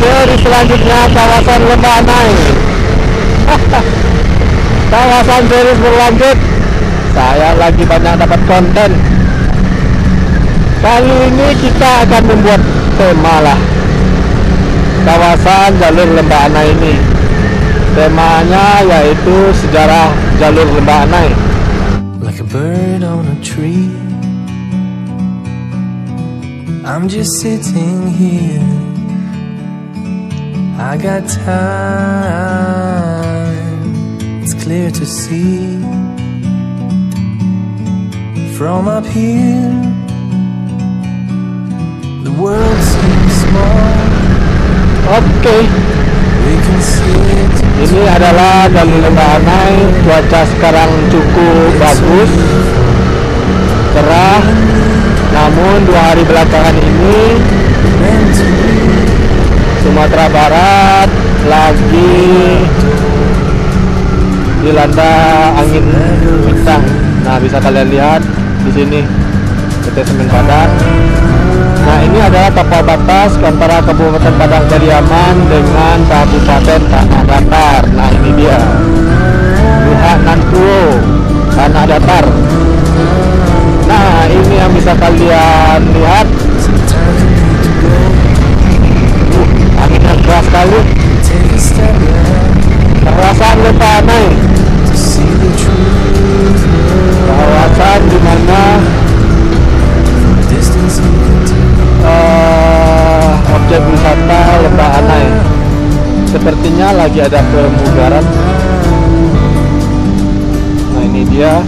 Seri selanjutnya kawasan Lembah Anai. Kawasan seri berlanjut. Saya lagi banyak dapat konten. Kali ini kita akan membuat tema lah. Kawasan jalur Lembah Anai ini. Temanya yaitu sejarah jalur Lembah Anai. Like a bird on a tree, I'm just sitting here. I got time, it's clear to see. From up here, the world seems small. Oke. We can sit. Ini adalah jalur Lembah Anai. Cuaca sekarang cukup bagus, cerah. Namun 2 hari belakangan ini Sumatera Barat lagi dilanda angin kencang. Nah, bisa kalian lihat di sini Semen Padang. Nah, ini adalah tapal batas antara Kabupaten Padang Pariaman dengan Kabupaten Tanah Datar. Nah, ini dia Luhak Nantuo, Tanah Datar. Nah, ini yang bisa kalian lihat. Anginnya keras sekali. Kawasan Lembah Anai, kawasan dimana objek wisata Lembah Anai. Sepertinya lagi ada pemugaran. Nah, ini dia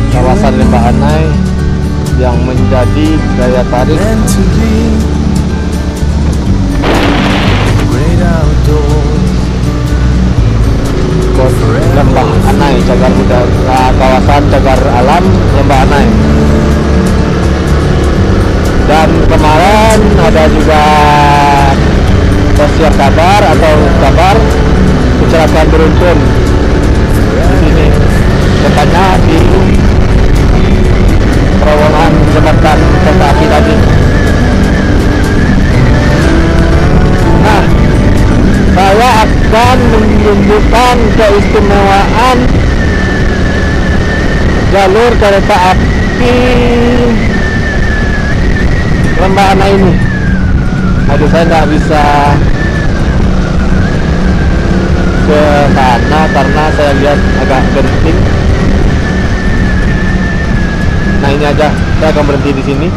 kawasan Lembah Anai yang menjadi daya tarik Lembah Anai, cagar budaya, kawasan cagar alam Lembah Anai. Dan kemarin ada juga posisiar kabar atau kabar kecelakaan beruntun di sini, tepatnya di terowongan jembatan kereta api tadi. Nah, saya akan menunjukkan keistimewaan jalur kereta api Lembah Anai ini. Aduh, saya nggak bisa ke sana karena saya lihat agak genting. Nah, ini aja, saya akan berhenti di sini.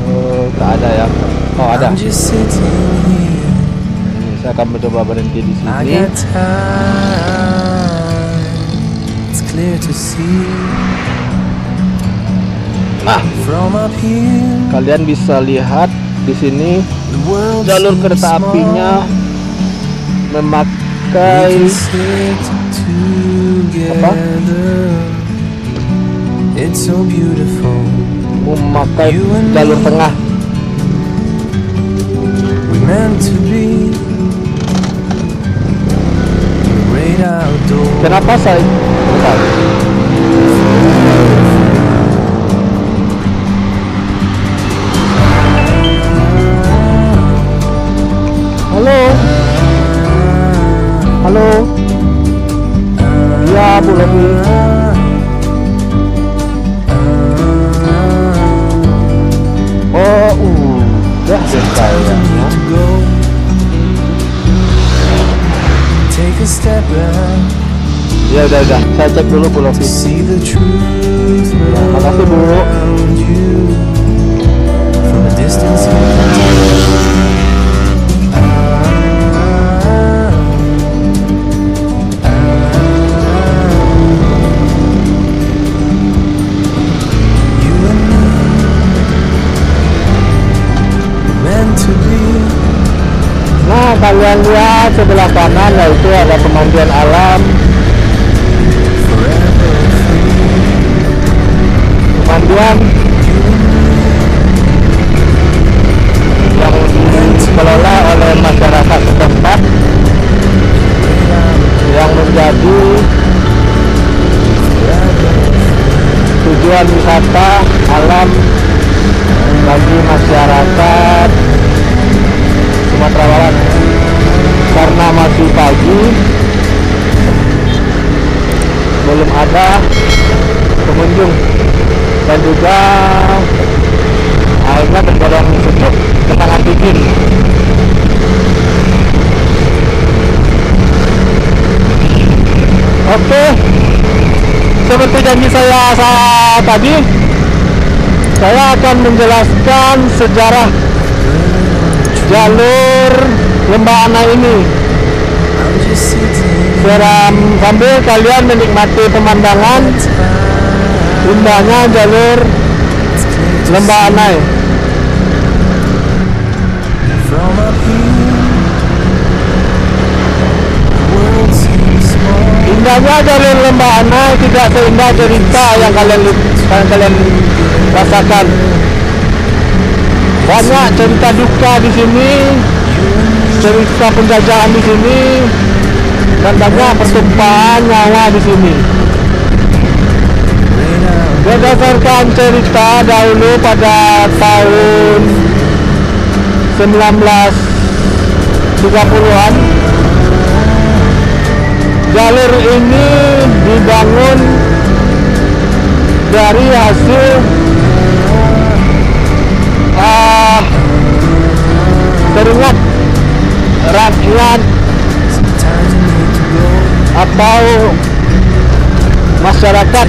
Oh, tak ada ya? Oh, ada. Ini saya akan mencoba berhenti di sini. Nah, kalian bisa lihat di sini jalur kereta apinya memakai apa? Memakai jalur tengah. Kenapa saya? Bentar. Halo, halo, ya Bu Levi. Oh, udah deh kayaknya. Ya udah, saya cek dulu Bu Levi. Ya, makasih Bu. Nah, kalian lihat sebelah kanan, yaitu ada pemandian alam. Pemandian yang dikelola oleh masyarakat setempat, yang menjadi tujuan wisata alam bagi masyarakat Sumatera Barat karena masih pagi, belum ada pengunjung dan juga airnya tergolong sejuk genangan dingin. Oke, seperti janji saya tadi, saya akan menjelaskan sejarah jalur Lembah Anai ini. Sambil kalian menikmati pemandangan indahnya jalur Lembah Anai. Indahnya jalur Lembah Anai tidak seindah cerita yang kalian rasakan. Banyak cerita duka di sini, cerita penjajahan di sini, dan banyak pertumpahan nyawa di sini. Berdasarkan cerita dahulu pada tahun 1930-an, jalur ini dibangun dari hasil keringat rakyat atau masyarakat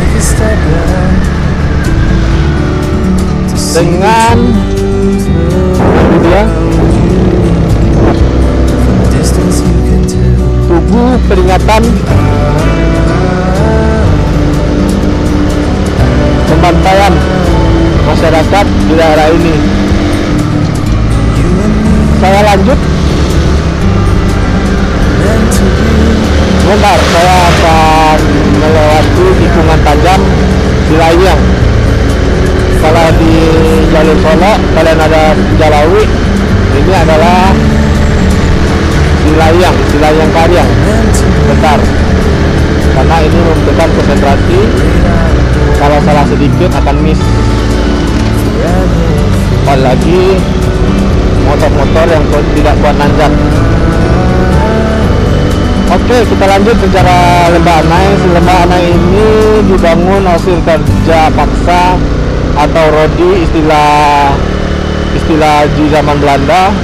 dengan tugu peringatan pembantaian masyarakat di daerah ini. Saya lanjut. Sebentar, saya akan melewati tikungan tajam di layang. Kalau di jalur Solo kalian ada Jalawi, ini adalah di layang Karyang. Bentar, karena ini membutuhkan konsentrasi. Kalau salah sedikit akan miss. Apalagi motor-motor yang tidak kuat nanjak. Oke, kita lanjut secara Lembah Anai. Lembah Anai ini dibangun hasil kerja paksa atau rodi, istilah di zaman Belanda,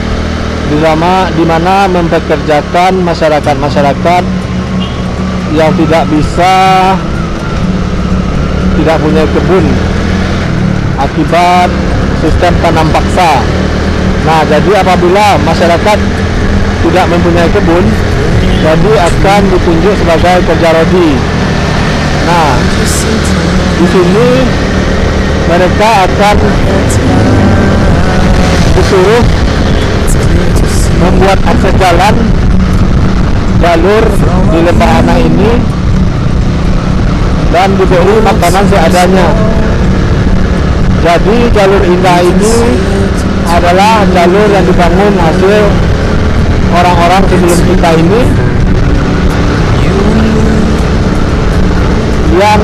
di mana mempekerjakan masyarakat yang tidak punya kebun akibat sistem tanam paksa. Nah, jadi apabila masyarakat tidak mempunyai kebun, jadi akan ditunjuk sebagai kerja rodi. Nah, di sini mereka akan disuruh membuat akses jalan jalur di Lembah Anai ini dan diberi makanan seadanya. Jadi jalur indah ini adalah jalur yang dibangun hasil orang-orang sebelum kita ini yang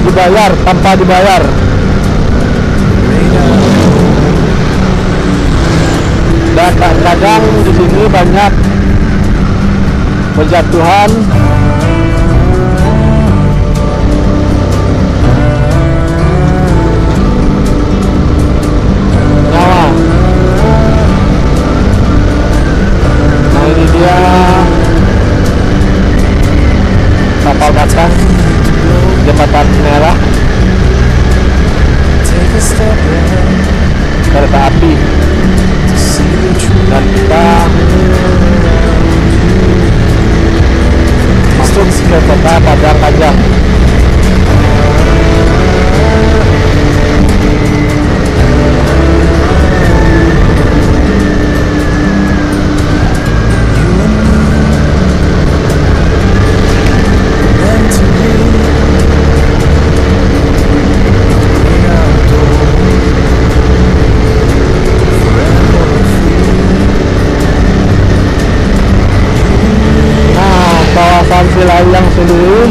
dibayar tanpa dibayar. Dan kadang di sini banyak berjatuhan nyawa. Nah, ini dia kapal batas jembatan merah kereta api, dan kita masuk ke kota Padang Kajang. Kawasan Silayang sendiri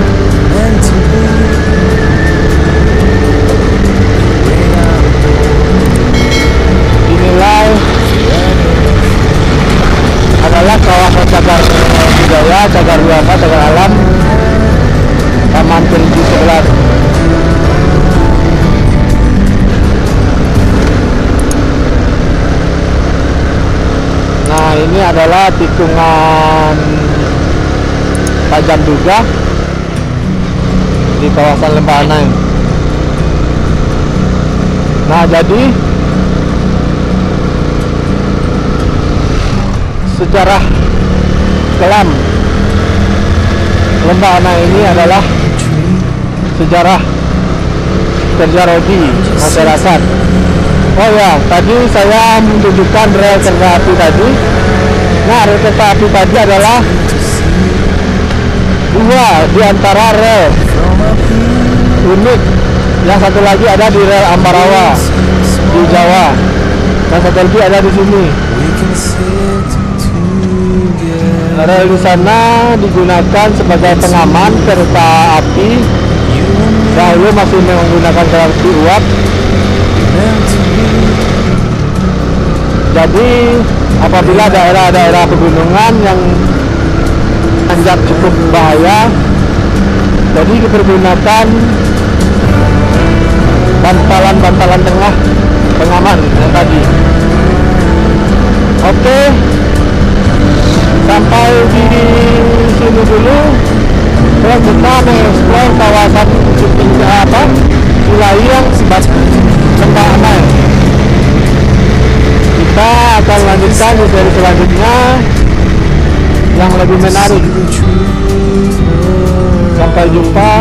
ada tikungan tajam juga di kawasan Lembah Anai. Nah, jadi sejarah kelam Lembah Anai ini adalah sejarah kerja rodi masyarakat. Oh ya, tadi saya menunjukkan rel kereta api tadi. Nah, rel kereta api tadi adalah dua di antara rel unik. Yang satu lagi ada di rel Ambarawa di Jawa, dan satu lagi ada di sini. We can sit together. Rel di sana digunakan sebagai pengaman kereta api. Dahulu masih menggunakan kereta api uap. Meant to be. Jadi apabila daerah-daerah pegunungan yang tanjak cukup bahaya, jadi dipergunakan bantalan-bantalan tengah pengaman yang tadi. Oke, sampai di sini dulu. Terus kita mengeksplor kawasan wilayah Lembah Anai. Kita akan lanjutkan di seri selanjutnya yang lebih menarik. Sampai jumpa.